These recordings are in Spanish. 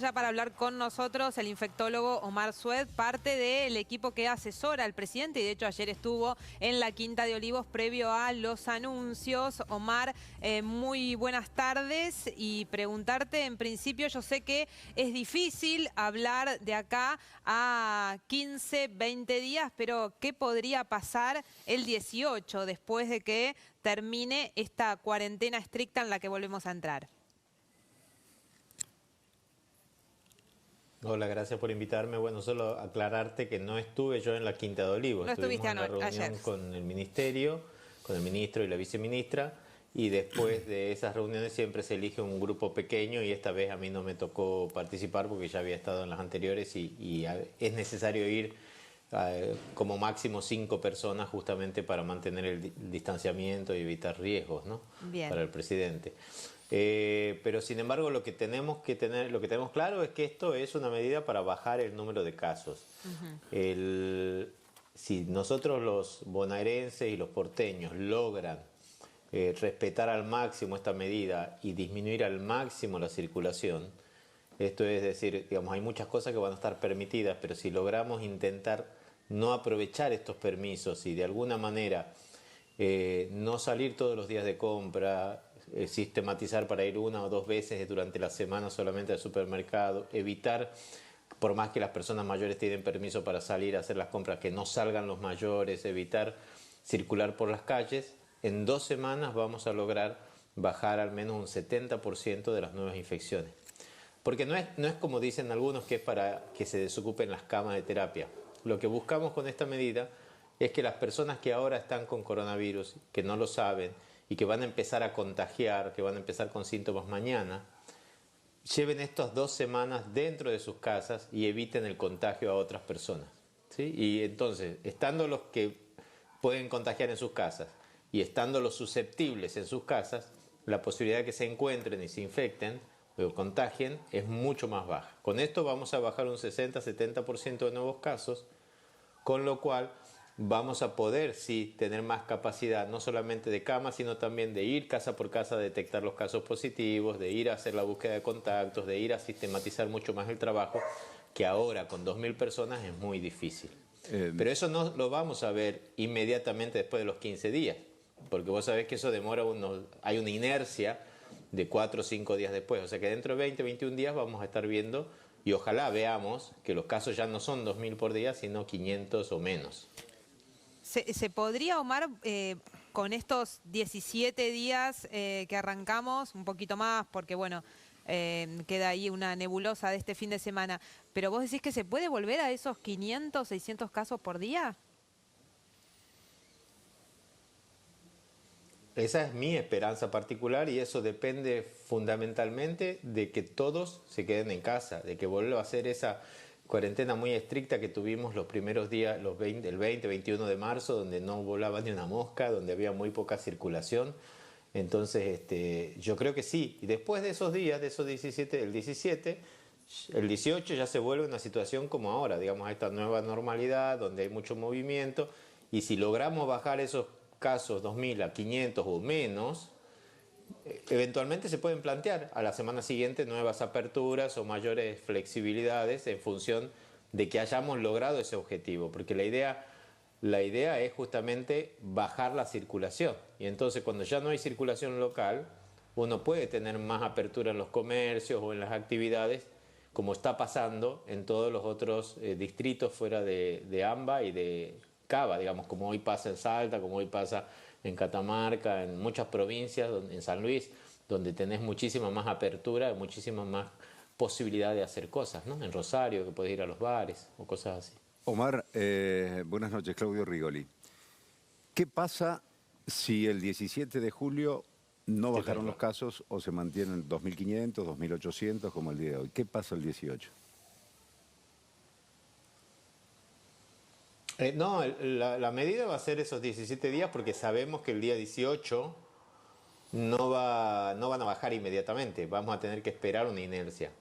Ya para hablar con nosotros el infectólogo Omar Sued, parte del equipo que asesora al presidente y de hecho ayer estuvo en la Quinta de Olivos previo a los anuncios. Omar, muy buenas tardes y preguntarte, en principio yo sé que es difícil hablar de acá a 15, 20 días, pero ¿qué podría pasar el 18 después de que termine esta cuarentena estricta en la que volvemos a entrar? Hola, gracias por invitarme. Bueno, solo aclararte que no estuve yo en la Quinta de Olivos. No estuviste Estuvimos en la ayer. reunión con el ministerio, con el ministro y la viceministra, y después de esas reuniones siempre se elige un grupo pequeño y esta vez a mí no me tocó participar porque ya había estado en las anteriores y es necesario ir como máximo 5 personas justamente para mantener el distanciamiento y evitar riesgos, ¿no? Bien. Para el presidente. Pero sin embargo lo que tenemos claro es que esto es una medida para bajar el número de casos. Si nosotros los bonaerenses y los porteños logran respetar al máximo esta medida y disminuir al máximo la circulación, esto es decir, digamos, hay muchas cosas que van a estar permitidas, pero si logramos intentar no aprovechar estos permisos y de alguna manera no salir todos los días de compra, sistematizar para ir 1 o 2 veces durante la semana solamente al supermercado, evitar, por más que las personas mayores tienen permiso para salir a hacer las compras, que no salgan los mayores, evitar circular por las calles, en 2 semanas vamos a lograr bajar al menos un 70% de las nuevas infecciones. Porque no es como dicen algunos que es para que se desocupen las camas de terapia. Lo que buscamos con esta medida es que las personas que ahora están con coronavirus, que no lo saben y que van a empezar a contagiar, que van a empezar con síntomas mañana, lleven estas 2 semanas dentro de sus casas y eviten el contagio a otras personas, ¿sí? Y entonces, estando los que pueden contagiar en sus casas y estando los susceptibles en sus casas, la posibilidad de que se encuentren y se infecten o contagien es mucho más baja. Con esto vamos a bajar un 60-70% de nuevos casos, con lo cual vamos a poder sí tener más capacidad, no solamente de camas, sino también de ir casa por casa a detectar los casos positivos, de ir a hacer la búsqueda de contactos, de ir a sistematizar mucho más el trabajo, que ahora con 2.000 personas es muy difícil. Pero eso no lo vamos a ver inmediatamente después de los 15 días, porque vos sabés que eso demora hay una inercia de 4 o 5 días después, o sea que dentro de 20, 21 días vamos a estar viendo y ojalá veamos que los casos ya no son 2.000 por día, sino 500 o menos. ¿Se podría, Omar, con estos 17 días que arrancamos, un poquito más, porque bueno, queda ahí una nebulosa de este fin de semana, pero vos decís que se puede volver a esos 500, 600 casos por día? Esa es mi esperanza particular y eso depende fundamentalmente de que todos se queden en casa, de que vuelva a ser esa cuarentena muy estricta que tuvimos los primeros días, el 20, 21 de marzo, donde no volaba ni una mosca, donde había muy poca circulación. Entonces, yo creo que sí. Y después de esos días, de esos 17, el 18 ya se vuelve una situación como ahora, digamos, a esta nueva normalidad, donde hay mucho movimiento. Y si logramos bajar esos casos 2.000 a 500 o menos, eventualmente se pueden plantear a la semana siguiente nuevas aperturas o mayores flexibilidades en función de que hayamos logrado ese objetivo, porque la idea es justamente bajar la circulación y entonces cuando ya no hay circulación local uno puede tener más apertura en los comercios o en las actividades como está pasando en todos los otros distritos fuera de AMBA y de Cava, digamos, como hoy pasa en Salta, como hoy pasa en Catamarca, en muchas provincias, en San Luis, donde tenés muchísima más apertura, muchísima más posibilidad de hacer cosas, ¿no? En Rosario, que podés ir a los bares o cosas así. Omar, buenas noches, Claudio Rigoli. ¿Qué pasa si el 17 de julio no bajaron los casos o se mantienen 2.500, 2.800 como el día de hoy? ¿Qué pasa el 18? No, la medida va a ser esos 17 días porque sabemos que el día 18 no van a bajar inmediatamente, vamos a tener que esperar una inercia.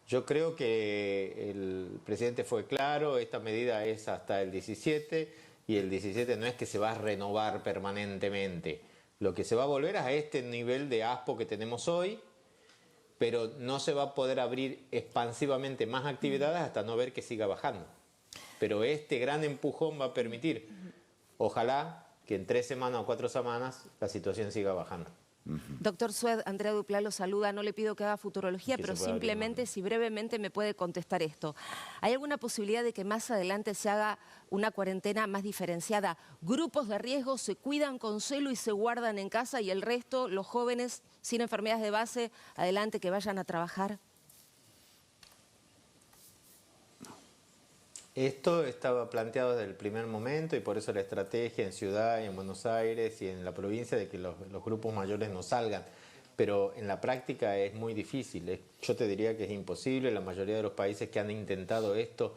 Yo creo que el presidente fue claro, esta medida es hasta el 17 y el 17 no es que se va a renovar permanentemente. Lo que se va a volver es a este nivel de ASPO que tenemos hoy, pero no se va a poder abrir expansivamente más actividades hasta no ver que siga bajando. Pero este gran empujón va a permitir, ojalá, que en 3 semanas o 4 semanas la situación siga bajando. Doctor Sued, Andrea Duplá lo saluda. No le pido que haga futurología, pero simplemente, si brevemente me puede contestar esto. ¿Hay alguna posibilidad de que más adelante se haga una cuarentena más diferenciada? Grupos de riesgo se cuidan con celo y se guardan en casa, y el resto, los jóvenes sin enfermedades de base, adelante, que vayan a trabajar. Esto estaba planteado desde el primer momento y por eso la estrategia en Ciudad y en Buenos Aires y en la provincia de que los grupos mayores no salgan. Pero en la práctica es muy difícil. Yo te diría que es imposible. La mayoría de los países que han intentado esto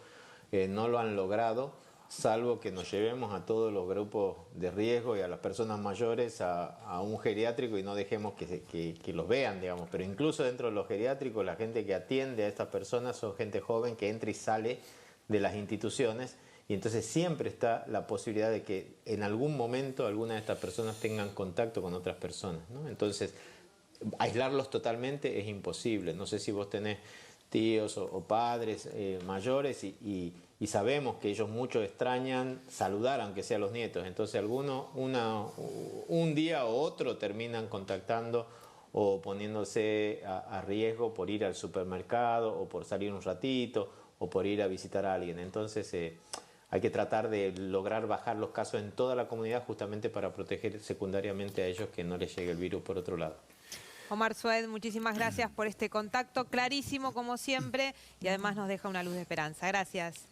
no lo han logrado, salvo que nos llevemos a todos los grupos de riesgo y a las personas mayores a un geriátrico y no dejemos que los vean, digamos. Pero incluso dentro de los geriátricos, la gente que atiende a estas personas son gente joven que entra y sale de las instituciones, y entonces siempre está la posibilidad de que en algún momento alguna de estas personas tengan contacto con otras personas, ¿no? Entonces, aislarlos totalmente es imposible. No sé si vos tenés tíos o padres mayores y sabemos que ellos mucho extrañan saludar, aunque sea a los nietos. Entonces algunos un día o otro terminan contactando o poniéndose a riesgo por ir al supermercado o por salir un ratito o por ir a visitar a alguien. Entonces hay que tratar de lograr bajar los casos en toda la comunidad, justamente para proteger secundariamente a ellos, que no les llegue el virus por otro lado. Omar Sued, muchísimas gracias por este contacto, clarísimo como siempre, y además nos deja una luz de esperanza. Gracias.